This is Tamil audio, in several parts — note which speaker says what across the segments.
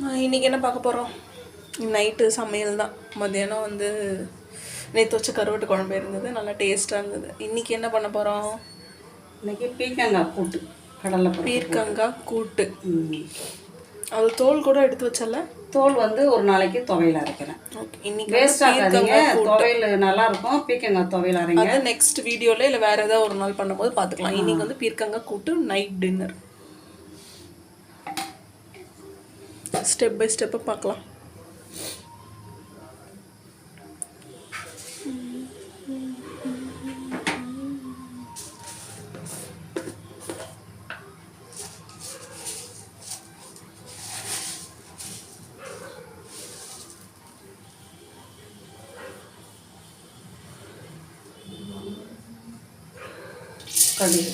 Speaker 1: இன்றைக்கி என்ன பார்க்க போகிறோம்? நைட்டு சமையல் தான். மத்தியானம் வந்து நேற்று வச்ச கருவாட்டு குழம்பு இருந்தது, நல்லா டேஸ்ட்டாக இருந்தது. இன்றைக்கி என்ன பண்ண போகிறோம்?
Speaker 2: இன்றைக்கி பீர்க்கங்காய் கூட்டு, கடலை
Speaker 1: பீர்க்கங்காய் கூட்டு. அது தோல் கூட எடுத்து வச்சல.
Speaker 2: தோல் வந்து ஒரு நாளைக்கு துவையல் அரைக்கிறேன்.
Speaker 1: ஓகே, இன்றைக்கி
Speaker 2: வேஸ்ட் ஆகாதீங்க, துவையல் நல்லாயிருக்கும். பீர்க்கங்காய் துவையல் அரைங்க.
Speaker 1: அது நெக்ஸ்ட் வீடியோவில் இல்லை வேறு ஏதாவது ஒரு நாள் பண்ணும்போது பார்த்துக்கலாம். இன்றைக்கி வந்து பீர்க்கங்காய் கூட்டு நைட் டின்னர். ஸ்டெப் பை ஸ்டெப்பாக பார்க்கலாம்.
Speaker 2: கடுகு,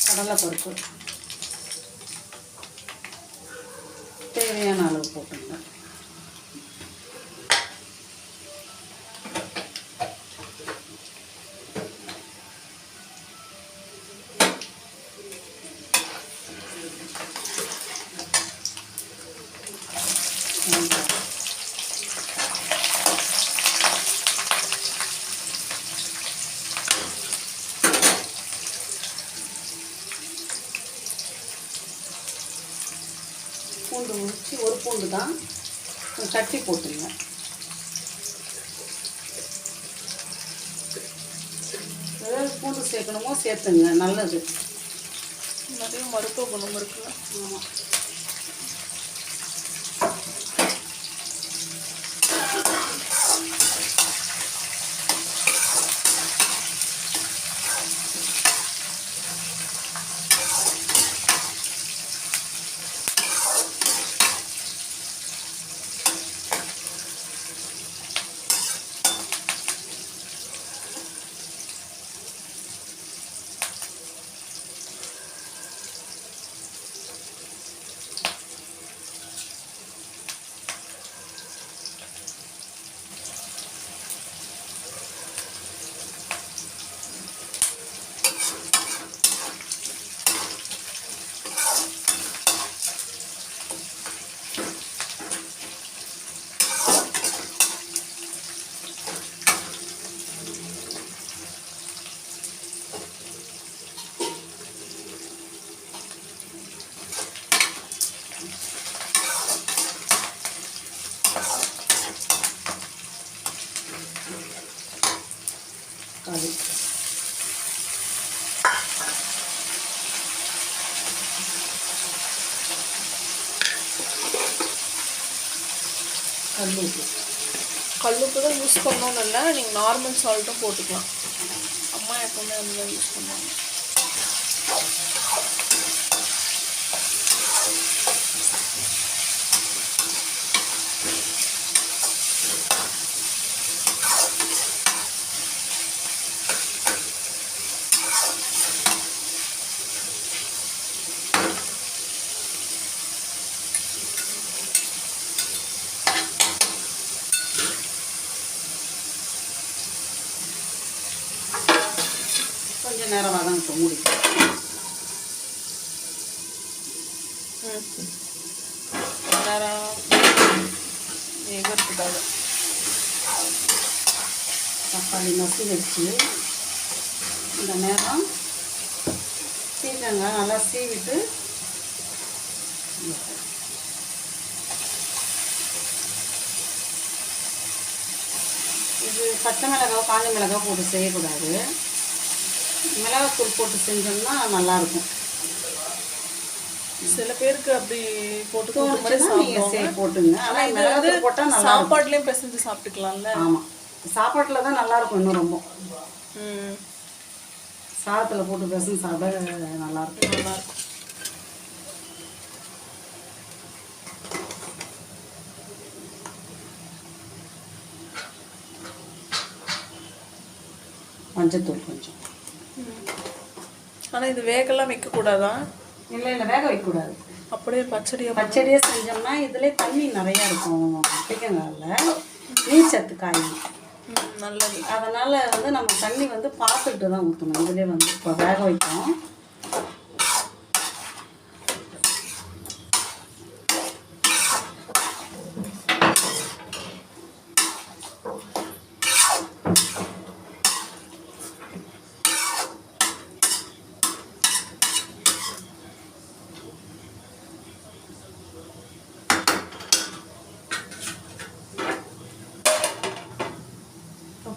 Speaker 2: கடலைப்பருப்பு தேவையான அளவு போட்டுங்க. பூண்டு உரிச்சு, ஒரு பூண்டு தான் தட்டி போட்டுங்க. ஏதாவது பூண்டு சேர்க்கணுமோ சேர்த்துங்க, நல்லது.
Speaker 1: நிறைய மருத்துவ குணம் இருக்குல்ல.
Speaker 2: ஆமாம்.
Speaker 1: கல்லுப்பு தான் யூஸ் பண்ணணும்னு இல்லை, நீங்கள் நார்மல் சால்ட்டும் போட்டுக்கலாம். அம்மா எப்பவுமே அந்த மாதிரி யூஸ் பண்ணுவாங்க.
Speaker 2: கொஞ்சம் நேரம் வதங்கட்டும், மூடி.
Speaker 1: நேரம் வேகிறதுக்காக
Speaker 2: தக்காளி மசி வச்சு இந்த நேரம் பீர்க்கங்காய் நல்லா சீவிட்டு இது பச்சை மிளகாய் காஞ்ச மிளகாய் போட்டு செய்யக்கூடாது. மிளகாத்தூள் போட்டு செஞ்சோம்னா நல்லாயிருக்கும்.
Speaker 1: சில பேருக்கு அப்படி போட்டு
Speaker 2: போட்டுங்க. ஆனால் மிளகாத்தூள் போட்டால் நல்லா
Speaker 1: சாப்பாடுலேயும் பிசைஞ்சு சாப்பிட்டுக்கலாம்ல.
Speaker 2: ஆமாம், சாப்பாட்டில் தான் நல்லாயிருக்கும். இன்னும் ரொம்ப சாதத்தில் போட்டு பிசைஞ்சு சாப்பிட நல்லாயிருக்கும். மஞ்சத்தூள் கொஞ்சம்.
Speaker 1: ஆனால் இது வேகெல்லாம் வைக்கக்கூடாதா?
Speaker 2: இல்லை இல்லை, வேக வைக்கக்கூடாது.
Speaker 1: அப்படியே
Speaker 2: பச்சடியே செஞ்சோம்னா இதுலேயே தண்ணி நிறையா இருக்கும். பீக்கங்காயில் நீர் சத்து காய்
Speaker 1: நல்லது.
Speaker 2: அதனால் வந்து நம்ம தண்ணி வந்து பார்த்துக்கிட்டு தான் ஊற்றணும். இதுலேயே வந்து இப்போ வேக வைப்போம்.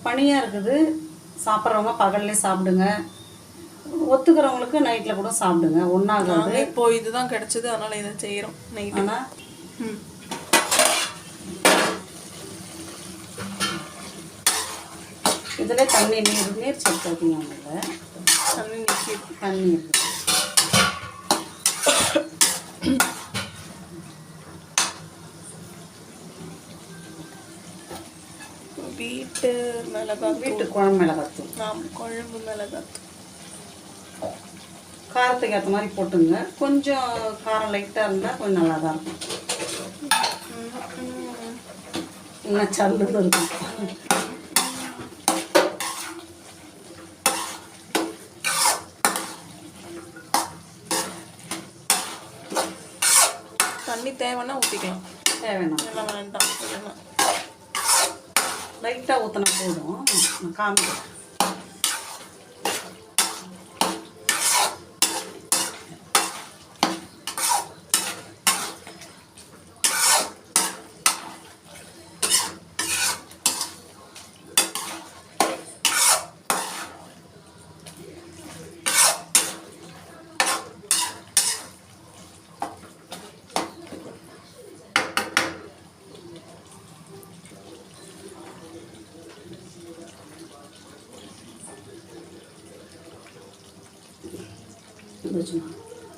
Speaker 2: பனியாக இருக்குது, சாப்பிட்றவங்க பகல்லே சாப்பிடுங்க, ஒத்துக்கிறவங்களுக்கு நைட்டில் கூட சாப்பிடுங்க, ஒன்றாகாது.
Speaker 1: இப்போ இதுதான் கிடச்சிது, அதனால் இதை செய்கிறோம் நைட்.
Speaker 2: ஆனால் இதில் தண்ணி நீர் சத்து அதிகமாக தண்ணி இருக்குது.
Speaker 1: வீட்டு மிளகாய்,
Speaker 2: வீட்டு குழம்பு மிளகாத்தூள்,
Speaker 1: குழம்பு மிளகாத்தூள்
Speaker 2: காரத்துக்கு ஏற்ற மாதிரி போட்டுங்க. கொஞ்சம் காரம் லைட்டாக இருந்தால் கொஞ்சம் நல்லா தான் இருக்கும். இன்னும் சல்லுன்னு இருக்கும்.
Speaker 1: தண்ணி தேவைன்னா ஊற்றிக்கலாம்,
Speaker 2: தேவைன்னா
Speaker 1: எல்லாம் வேண்டாம்.
Speaker 2: லைட்டாக ஊற்றினா போதும். காமிக்கிறேன்.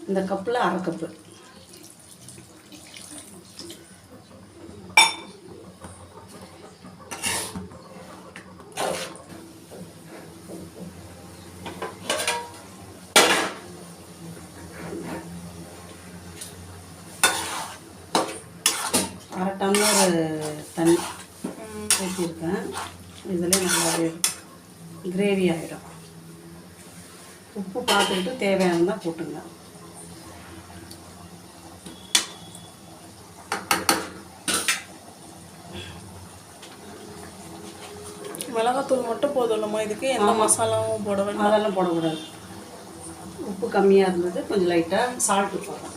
Speaker 2: இந்த கப்பில் அரை கப்பு. அரை டம்ளர் தண்ணி ஊற்றிருக்கேன். இதில் நல்லாவே கிரேவி ஆகிடும். உப்பு பார்த்துக்கிட்டு தேவையானதான் போட்டுங்க.
Speaker 1: மிளகாத்தூள் மட்டும் போதும் இல்லைம்மா இதுக்கு? எந்த மசாலாவும் போட வேண்டாம்?
Speaker 2: அதெல்லாம் போடக்கூடாது. உப்பு கம்மியாக இருந்தது, கொஞ்சம் லைட்டாக சால்ட்டு போடுறேன்.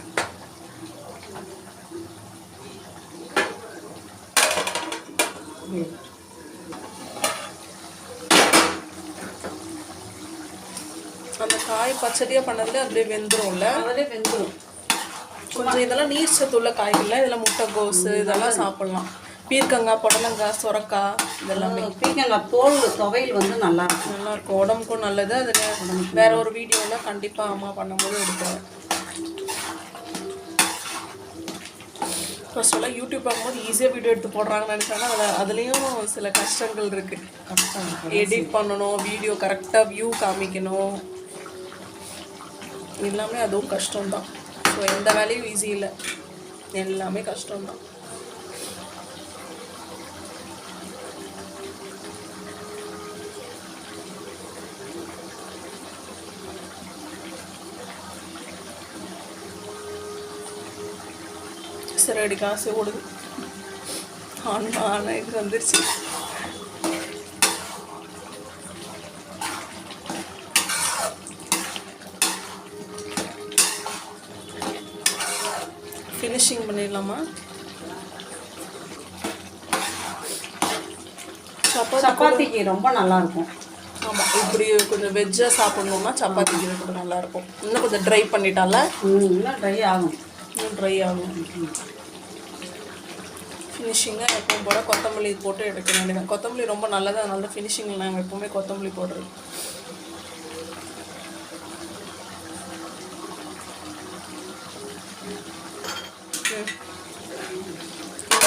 Speaker 1: அந்த காய் பச்சடியாக பண்ணதுல அப்படியே வெந்துரும்ல?
Speaker 2: அதிலே வெந்துடும்.
Speaker 1: கொஞ்சம் இதெல்லாம் நீர் சத்து உள்ள காய்கறிலாம், இதில் முட்டைகோசு இதெல்லாம் சாப்பிட்லாம். பீர்க்கங்காய், புடலங்காய், சுரக்காய் இதெல்லாமே.
Speaker 2: பீர்க்கங்காய் தோல் துவையல் வந்து நல்லாயிருக்கும்.
Speaker 1: நல்லாயிருக்கும், உடம்புக்கும் நல்லது. அதில் வேற ஒரு வீடியோவில் கண்டிப்பாக அம்மா பண்ணும்போது எடுக்கிறேன். ஃபர்ஸ்டெல்லாம் யூடியூப் பார்க்கும்போது ஈஸியாக வீடியோ எடுத்து போடுறாங்கன்னு நினச்சாங்கன்னா அதுலேயும் சில கஷ்டங்கள் இருக்குது. எடிட் பண்ணணும், வீடியோ கரெக்டாக வியூ காமிக்கணும், எல்லாமே அதுவும் கஷ்டம்தான். ஸோ எந்த வேலையும் ஈஸி இல்லை, எல்லாமே கஷ்டம்தான். சரி, காசு ஓடுது. ஆனாயிட்டு வந்துருச்சு. ஃபினிஷிங் பண்ணிடலாமா?
Speaker 2: சப்பாத்திக்கு ரொம்ப நல்லாயிருக்கும்.
Speaker 1: ஆமாம், இப்படி கொஞ்சம் வெஜ்ஜாக சாப்பிட்ணுன்னா சப்பாத்திக்கு கூட நல்லாயிருக்கும். இன்னும் கொஞ்சம் ட்ரை பண்ணிட்டால
Speaker 2: இன்னும் ட்ரை ஆகும்.
Speaker 1: இன்னும் ட்ரை ஆகும். ஃபினிஷிங்காக எப்பவும் போல் கொத்தமல்லி போட்டு எடுக்க வேண்டியது. கொத்தமல்லி ரொம்ப நல்லது, அதனால தான் ஃபினிஷிங்கில் நாங்கள் எப்போவுமே கொத்தமல்லி போடுறது.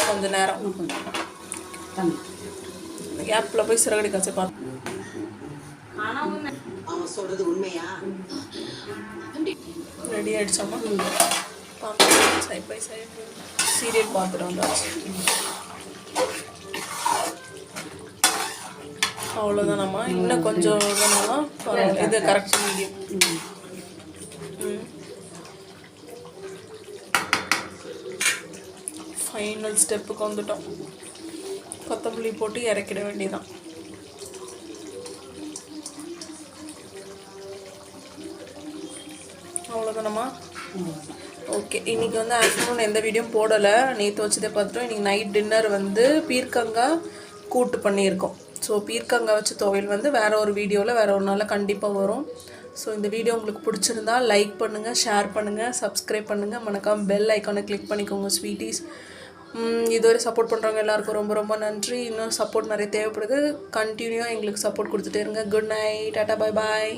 Speaker 1: கொஞ்சம் நேரம் கேப்பில் போய் சிறகடி காய்ச்சி பார்த்தேன்.
Speaker 3: அவன் சொல்றது உண்மையா?
Speaker 1: ரெடி ஆகிடுச்சாம்மா பார்க்கலாம் சைட் பை சைடு சீரியல் பார்த்துட்டு வந்தாச்சு அவ்வளோதானம்மா இன்னும் கொஞ்சம் வேணும்னா இது கரெக்ட் மீடியம் ஃபைனல் ஸ்டெப்புக்கு வந்துட்டோம் கொத்தமல்லி போட்டு இறக்கிட வேண்டியதான் அவ்வளோதானம்மா ஓகே இன்றைக்கி வந்து ஆஃப்டர்நூன் எந்த வீடியோவும் போடலை நேற்று வச்சதே பார்த்துட்டோம் இன்றைக்கி நைட் டின்னர் வந்து பீர்க்கங்காய் கூட்டு பண்ணியிருக்கோம் ஸோ பீர்க்கங்காய் வச்ச துவையல் வந்து வேறு ஒரு வீடியோவில் வேறு ஒரு நாளில் கண்டிப்பாக வரும் ஸோ இந்த வீடியோ உங்களுக்கு பிடிச்சிருந்தா லைக் பண்ணுங்கள் ஷேர் பண்ணுங்கள் சப்ஸ்கிரைப் பண்ணுங்கள் மறக்காம பெல் ஐக்கானை கிளிக் பண்ணிக்கோங்க ஸ்வீட்டீஸ் இதுவரை சப்போர்ட் பண்ணுறவங்க எல்லாருக்கும் ரொம்ப ரொம்ப நன்றி இன்னும் சப்போர்ட் நிறைய தேவைப்படுது கண்டினியூவாக எங்களுக்கு சப்போர்ட் கொடுத்துட்டே இருங்க குட் நைட் டாட்டா பாய் பாய்